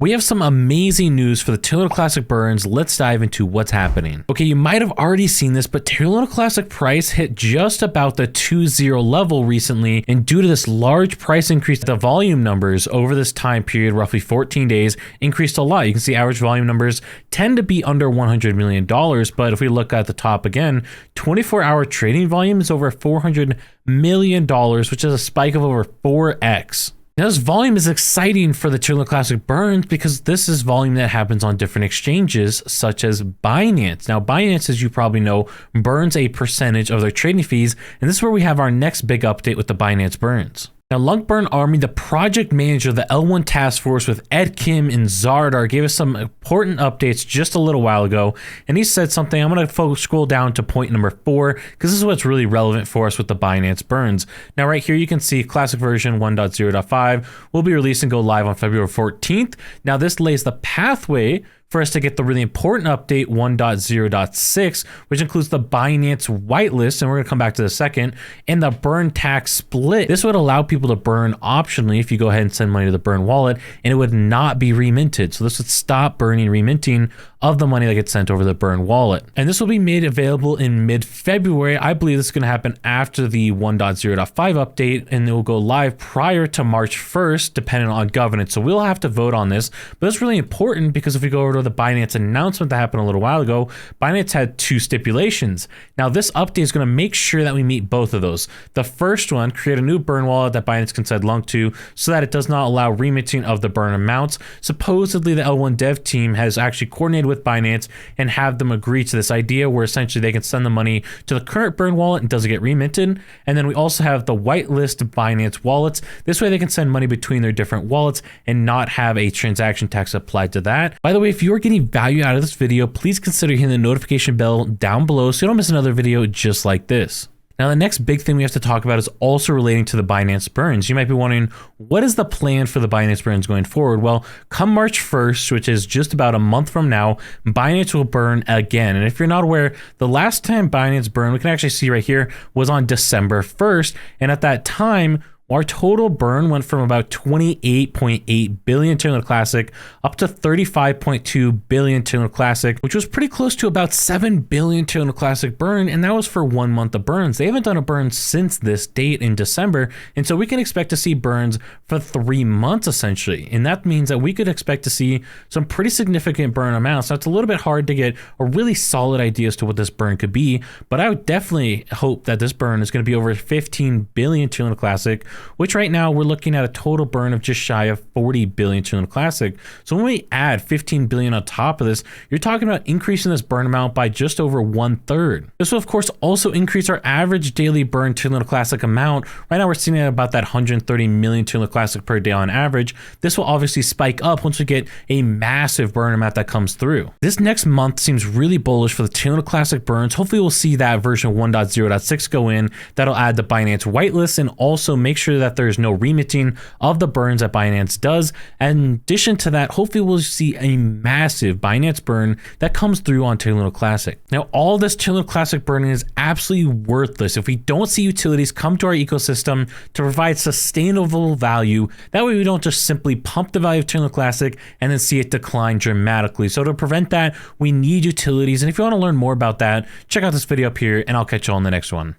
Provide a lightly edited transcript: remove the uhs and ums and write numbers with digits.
We have some amazing news for the Terra Luna Classic burns. Let's dive into what's happening. Okay, you might have already seen this, but Terra Luna Classic price hit just about the 2.0 level recently, and due to this large price increase, the volume numbers over this time period, roughly 14 days, increased a lot. You can see average volume numbers tend to be under $100 million, but if we look at the top again, 24-hour trading volume is over $400 million, which is a spike of over 4x. Now, this volume is exciting for the Terra Luna Classic burns because this is volume that happens on different exchanges such as Binance. Now, Binance, as you probably know, burns a percentage of their trading fees, and this is where we have our next big update with the Binance burns. Now, LUNC Burn Army, the project manager of the L1 task force with Ed Kim and Zardar, gave us some important updates just a little while ago, and he said something. I'm going to scroll down to point number 4 because this is what's really relevant for us with the Binance burns. Now, right here, you can see Classic version 1.0.5 will be released and go live on February 14th. Now, this lays the pathway for us to get the really important update 1.0.6, which includes the Binance whitelist, and we're going to come back to the second, and the burn tax split. This would allow people to burn optionally if you go ahead and send money to the burn wallet, and it would not be reminted. So this would stop burning reminting of the money that gets sent over the burn wallet. And this will be made available in mid-February. I believe this is going to happen after the 1.0.5 update, and it will go live prior to March 1st, depending on governance. So we'll have to vote on this, but it's really important because if we go over to the Binance announcement that happened a little while ago, Binance had 2 stipulations. Now, this update is going to make sure that we meet both of those. The first one, create a new burn wallet that Binance can send LUNC to so that it does not allow reminting of the burn amounts. Supposedly, the L1 dev team has actually coordinated with Binance and have them agree to this idea where essentially they can send the money to the current burn wallet and doesn't get reminted. And then we also have the whitelist Binance wallets. This way they can send money between their different wallets and not have a transaction tax applied to that. By the way, if you're getting value out of this video, please consider hitting the notification bell down below so you don't miss another video just like this. Now, the next big thing we have to talk about is also relating to the Binance burns. You might be wondering, what is the plan for the Binance burns going forward? Well, come March 1st, which is just about a month from now, Binance will burn again. And if you're not aware, the last time Binance burned, we can actually see right here, was on December 1st. And at that time, our total burn went from about 28.8 billion Terra Luna Classic up to 35.2 billion Terra Luna Classic, which was pretty close to about 7 billion Terra Luna Classic burn, and that was for 1 month of burns. They haven't done a burn since this date in December, and so we can expect to see burns for 3 months essentially, and that means that we could expect to see some pretty significant burn amounts. Now, it's a little bit hard to get a really solid idea as to what this burn could be, but I would definitely hope that this burn is going to be over 15 billion Terra Luna Classic, which right now we're looking at a total burn of just shy of 40 billion Terra Luna Classic. So when we add 15 billion on top of this, you're talking about increasing this burn amount by just over 1/3. This will of course also increase our average daily burn Terra Luna Classic amount. Right now we're sitting at about that 130 million Terra Luna Classic per day on average. This will obviously spike up once we get a massive burn amount that comes through. This next month seems really bullish for the Terra Luna Classic burns. Hopefully we'll see that version 1.0.6 go in. That'll add the Binance whitelist and also make sure that there's no remitting of the burns that Binance does. And in addition to that, hopefully we'll see a massive Binance burn that comes through on Terra Luna Classic. Now, all this Terra Luna Classic burning is absolutely worthless if we don't see utilities come to our ecosystem to provide sustainable value. That way we don't just simply pump the value of Terra Luna Classic and then see it decline dramatically. So to prevent that, we need utilities. And if you want to learn more about that, check out this video up here and I'll catch you all in the next one.